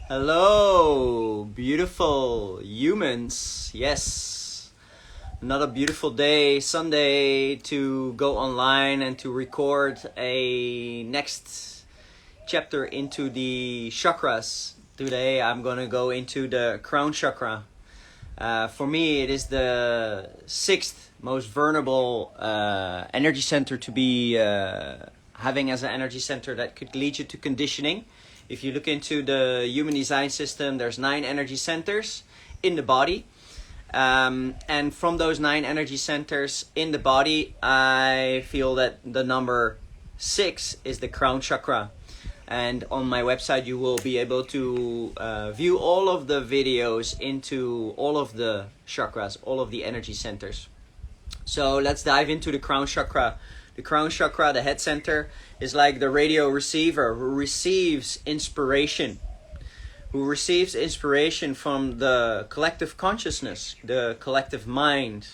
Hello, beautiful humans. Yes, another beautiful day, Sunday, to go online and to record a next chapter into the chakras. Today I'm gonna go into the crown chakra. For me, it is the sixth most vulnerable energy center to be having as an energy center that could lead you to conditioning. If you look into the human design system, there's 9 energy centers in the body. And from those 9 energy centers in the body, I feel that the number 6 is the crown chakra. And on my website, you will be able to view all of the videos into all of the chakras, all of the energy centers. So let's dive into the crown chakra. The crown chakra, the head center, is like the radio receiver who receives inspiration. Who receives inspiration from the collective consciousness, the collective mind.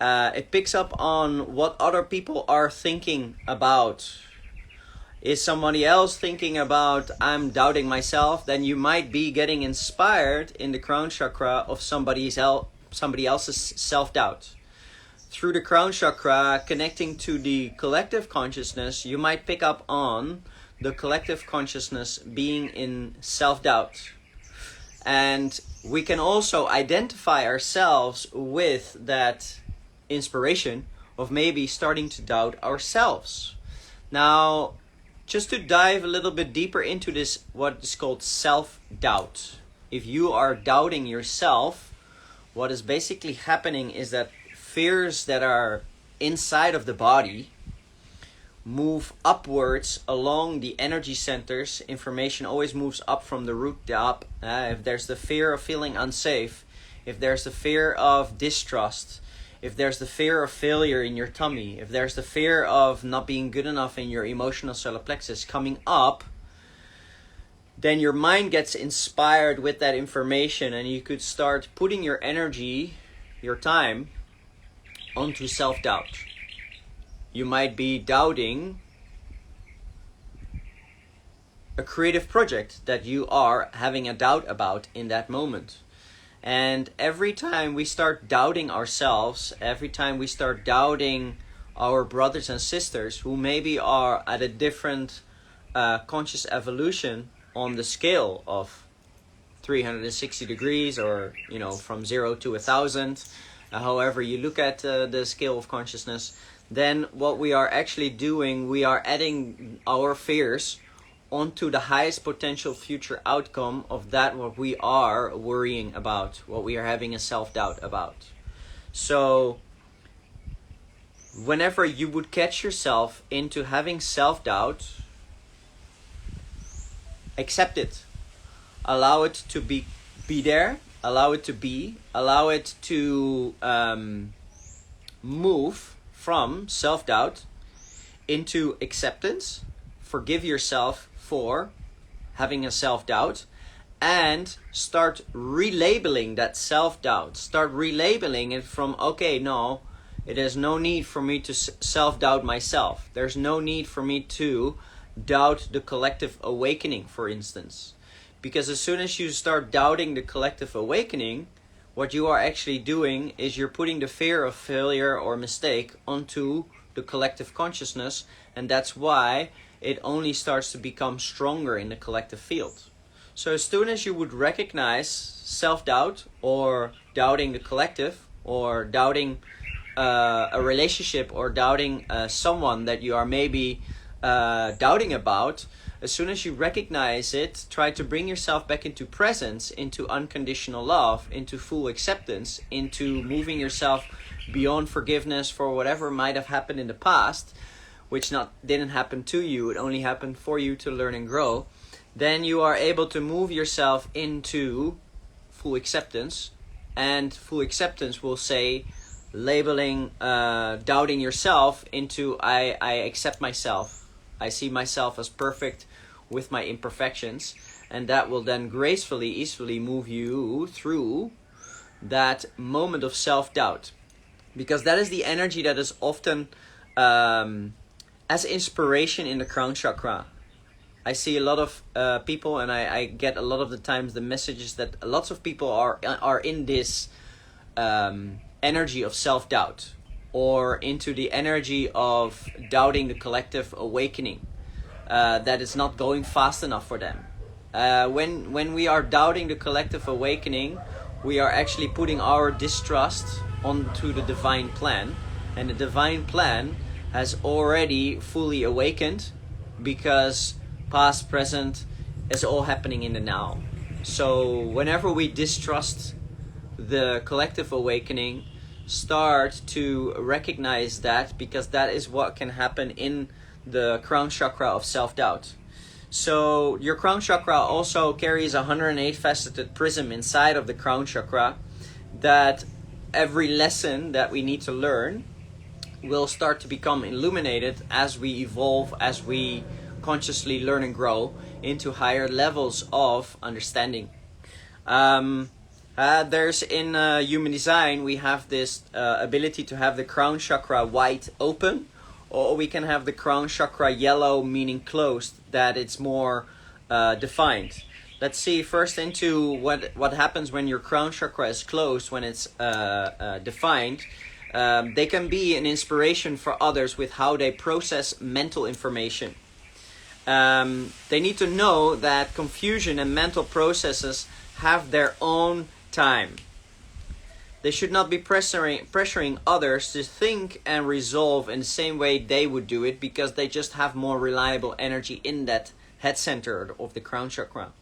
It picks up on what other people are thinking about. Is somebody else thinking about, I'm doubting myself, then you might be getting inspired in the crown chakra of somebody else's self-doubt. Through the crown chakra, connecting to the collective consciousness, you might pick up on the collective consciousness being in self-doubt. And we can also identify ourselves with that inspiration of maybe starting to doubt ourselves. Now, just to dive a little bit deeper into this, what is called self-doubt. If you are doubting yourself, what is basically happening is that fears that are inside of the body move upwards along the energy centers. Information always moves up from the root to up. If there's the fear of feeling unsafe, if there's the fear of distrust, if there's the fear of failure in your tummy, if there's the fear of not being good enough in your emotional solar plexus coming up, then your mind gets inspired with that information and you could start putting your energy, your time, onto self-doubt. You might be doubting a creative project that you are having a doubt about in that moment. And every time we start doubting ourselves, every time we start doubting our brothers and sisters who maybe are at a different conscious evolution on the scale of 360 degrees or, from 0 to 1,000, however you look at the scale of consciousness, then what we are actually doing, we are adding our fears onto the highest potential future outcome of that what we are worrying about, what we are having a self-doubt about. So whenever you would catch yourself into having self-doubt, accept it. Allow it to be there. Allow it to be. Allow it to move from self-doubt into acceptance. Forgive yourself for having a self-doubt and start relabeling that self-doubt. Start relabeling it from, okay, no, it is no need for me to self-doubt myself. There's no need for me to doubt the collective awakening, for instance. Because as soon as you start doubting the collective awakening, what you are actually doing is you're putting the fear of failure or mistake onto the collective consciousness, and that's why it only starts to become stronger in the collective field. So as soon as you would recognize self-doubt or doubting the collective or doubting a relationship or doubting someone that you are maybe doubting about, as soon as you recognize it, try to bring yourself back into presence, into unconditional love, into full acceptance, into moving yourself beyond forgiveness for whatever might have happened in the past, which didn't happen to you, it only happened for you to learn and grow. Then you are able to move yourself into full acceptance, and full acceptance will say labeling doubting yourself into I accept myself. I see myself as perfect with my imperfections, and that will then gracefully, easily move you through that moment of self-doubt. Because that is the energy that is often as inspiration in the crown chakra. I see a lot of people, and I get a lot of the times the messages that lots of people are in this energy of self-doubt, or into the energy of doubting the collective awakening, that it's not going fast enough for them. When we are doubting the collective awakening, we are actually putting our distrust onto the divine plan, and the divine plan has already fully awakened, because past, present is all happening in the now. So whenever we distrust the collective awakening, start to recognize that, because that is what can happen in the crown chakra of self-doubt. So your crown chakra also carries a 108 faceted prism inside of the crown chakra, that every lesson that we need to learn will start to become illuminated as we evolve, as we consciously learn and grow into higher levels of understanding. There's in human design, we have this ability to have the crown chakra white open, or we can have the crown chakra yellow, meaning closed, that it's more defined. Let's see first into what happens when your crown chakra is closed, when it's defined. They can be an inspiration for others with how they process mental information. They need to know that confusion and mental processes have their own time. They should not be pressuring others to think and resolve in the same way they would do it, because they just have more reliable energy in that head center of the crown chakra.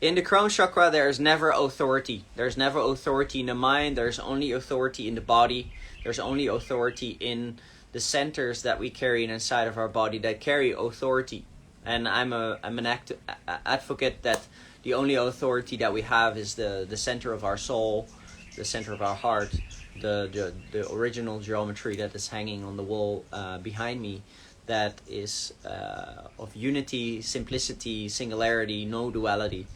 In the crown chakra, there is never authority. There's never authority in the mind. There's only authority in the body. There's only authority in the centers that we carry inside of our body that carry authority. And I'm an advocate that the only authority that we have is the center of our soul, the center of our heart, the original geometry that is hanging on the wall behind me, that is of unity, simplicity, singularity, no duality.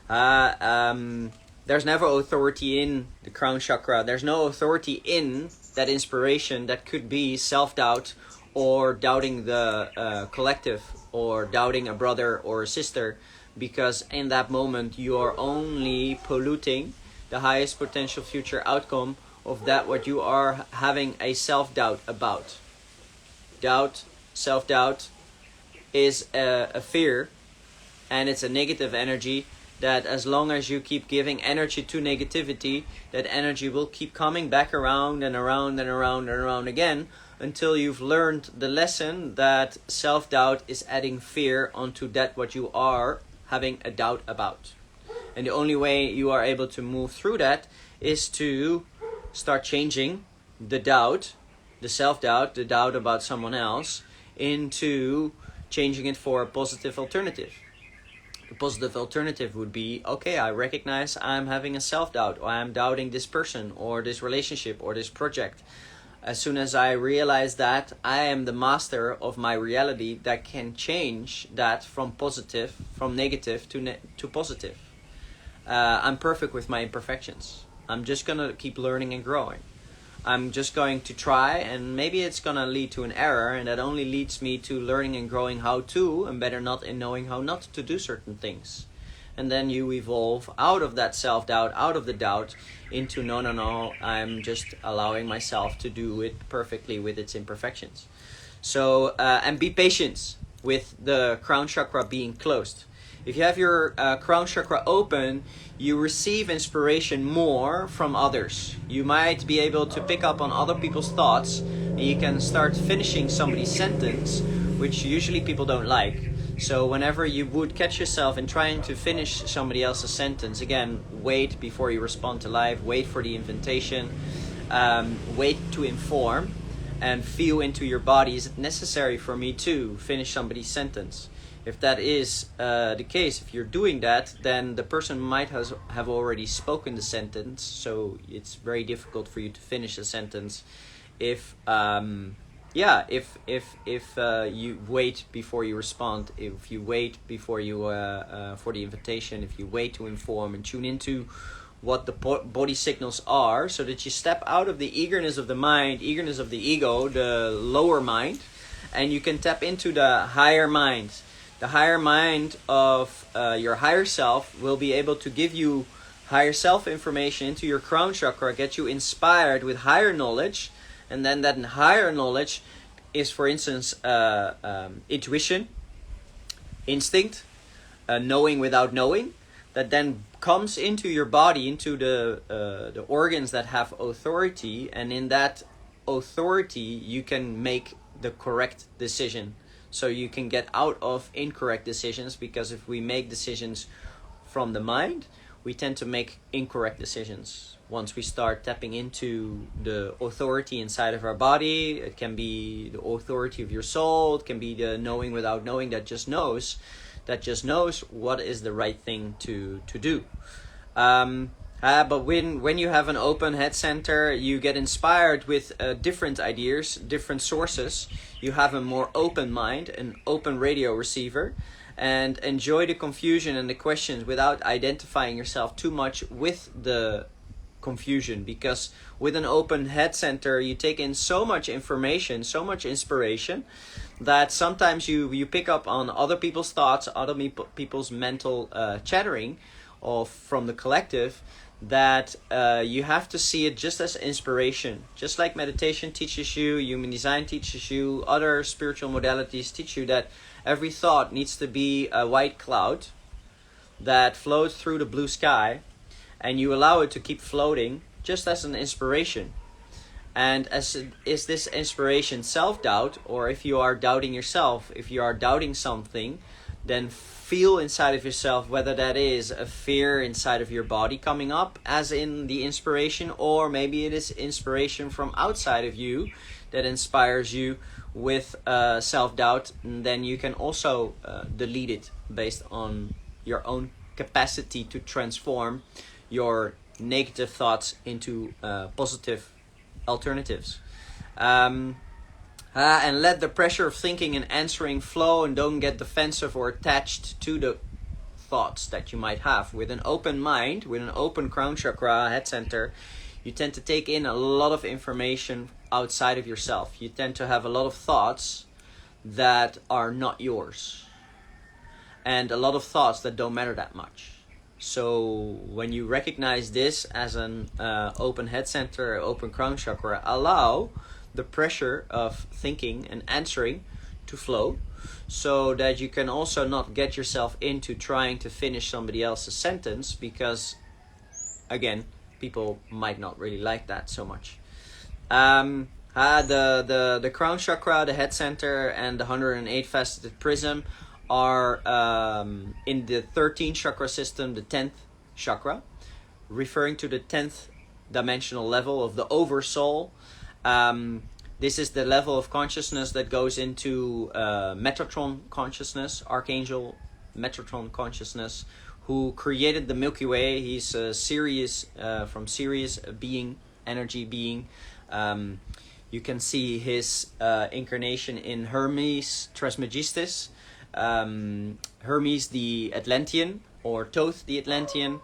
There's never authority in the crown chakra. There's no authority in that inspiration that could be self-doubt, or doubting the collective, or doubting a brother or a sister, because in that moment you are only polluting the highest potential future outcome of that what you are having a self-doubt about. Self-doubt is a fear, and it's a negative energy, that as long as you keep giving energy to negativity, that energy will keep coming back around and around and around and around again, until you've learned the lesson that self-doubt is adding fear onto that what you are having a doubt about. And the only way you are able to move through that is to start changing the doubt, the self-doubt, the doubt about someone else, into changing it for a positive alternative. The positive alternative would be, okay, I recognize I'm having a self-doubt, or I'm doubting this person, or this relationship, or this project. As soon as I realize that, I am the master of my reality that can change that from negative to positive. I'm perfect with my imperfections. I'm just going to keep learning and growing. I'm just going to try, and maybe it's going to lead to an error, and that only leads me to learning and growing how to, and better not in knowing how not to do certain things. And then you evolve out of that self-doubt, out of the doubt, into no, I'm just allowing myself to do it perfectly with its imperfections. So, and be patient with the crown chakra being closed. If you have your crown chakra open, you receive inspiration more from others. You might be able to pick up on other people's thoughts, and you can start finishing somebody's sentence, which usually people don't like. So whenever you would catch yourself in trying to finish somebody else's sentence, again, wait before you respond to live, wait for the invitation, wait to inform, and feel into your body, is it necessary for me to finish somebody's sentence? If that is the case, if you're doing that, then the person might have already spoken the sentence, so it's very difficult for you to finish a sentence if you wait before you respond, if you wait before you for the invitation, if you wait to inform and tune into what the body signals are, so that you step out of the eagerness of the mind, eagerness of the ego, the lower mind, and you can tap into the higher mind. the higher mind of your higher self will be able to give you higher self information into your crown chakra, get you inspired with higher knowledge, and then that higher knowledge is, for instance, intuition, instinct, knowing without knowing, that then comes into your body, into the organs that have authority, and in that authority you can make the correct decision. So you can get out of incorrect decisions, because if we make decisions from the mind, we tend to make incorrect decisions. Once we start tapping into the authority inside of our body, it can be the authority of your soul, it can be the knowing without knowing that just knows what is the right thing to do. But when you have an open head center, you get inspired with different ideas, different sources. You have a more open mind, an open radio receiver, and enjoy the confusion and the questions without identifying yourself too much with the confusion. Because with an open head center, you take in so much information, so much inspiration, that sometimes you pick up on other people's thoughts, other people's mental chattering from the collective, that you have to see it just as inspiration. Just like meditation teaches you, human design teaches you, other spiritual modalities teach you that every thought needs to be a white cloud that floats through the blue sky, and you allow it to keep floating just as an inspiration. And is this inspiration self-doubt, or if you are doubting yourself, if you are doubting something, then feel inside of yourself whether that is a fear inside of your body coming up as in the inspiration, or maybe it is inspiration from outside of you that inspires you with self-doubt. And then you can also delete it based on your own capacity to transform your negative thoughts into positive alternatives. And let the pressure of thinking and answering flow, and don't get defensive or attached to the thoughts that you might have. With an open mind, with an open crown chakra head center, you tend to take in a lot of information outside of yourself. You tend to have a lot of thoughts that are not yours, and a lot of thoughts that don't matter that much. So when you recognize this as an open head center, open crown chakra, allow the pressure of thinking and answering to flow, so that you can also not get yourself into trying to finish somebody else's sentence, because again, people might not really like that so much. The crown chakra, the head center, and the 108 faceted prism are in the 13th chakra system, the 10th chakra, referring to the 10th dimensional level of the oversoul. This is the level of consciousness that goes into Metatron consciousness, Archangel Metatron consciousness, who created the Milky Way. He's a Sirius, from Sirius, a being, energy being. You can see his incarnation in Hermes Trismegistus, Hermes the Atlantean, or Thoth the Atlantean.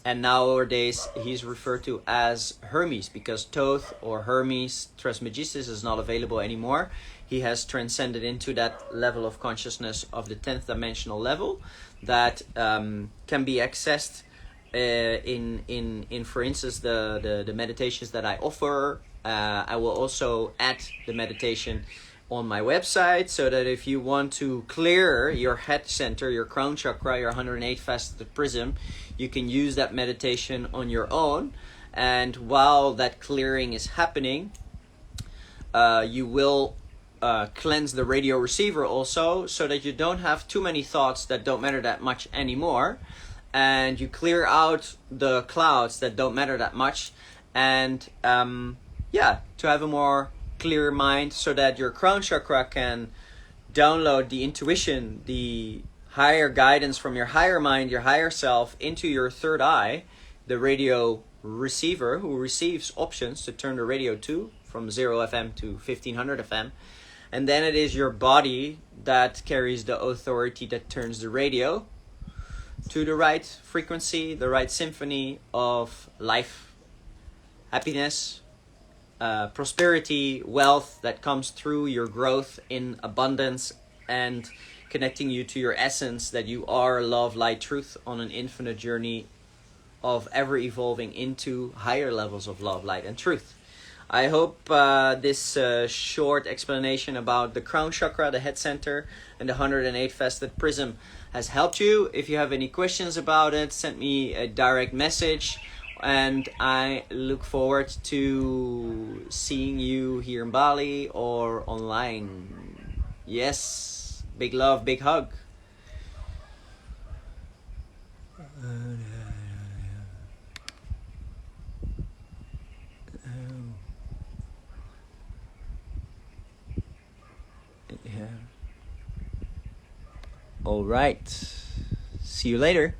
And nowadays he's referred to as Hermes, because Thoth or Hermes Trismegistus is not available anymore. He has transcended into that level of consciousness of the 10th dimensional level that can be accessed in for instance the meditations that I offer. I will also add the meditation on my website, so that if you want to clear your head center, your crown chakra, your 108 faceted prism, you can use that meditation on your own. And while that clearing is happening, you will cleanse the radio receiver also, so that you don't have too many thoughts that don't matter that much anymore, and you clear out the clouds that don't matter that much, and to have a more clear mind, so that your crown chakra can download the intuition, the higher guidance from your higher mind, your higher self, into your third eye, the radio receiver, who receives options to turn the radio to from 0 FM to 1500 FM. And then it is your body that carries the authority that turns the radio to the right frequency, the right symphony of life, happiness, prosperity, wealth that comes through your growth in abundance and connecting you to your essence, that you are love, light, truth on an infinite journey of ever evolving into higher levels of love, light, and truth. I hope this short explanation about the crown chakra, the head center, and the 108 faceted prism has helped you. If you have any questions about it, send me a direct message, and I look forward to seeing you here in Bali or online. Yes, big love, big hug. Yeah. All right. See you later.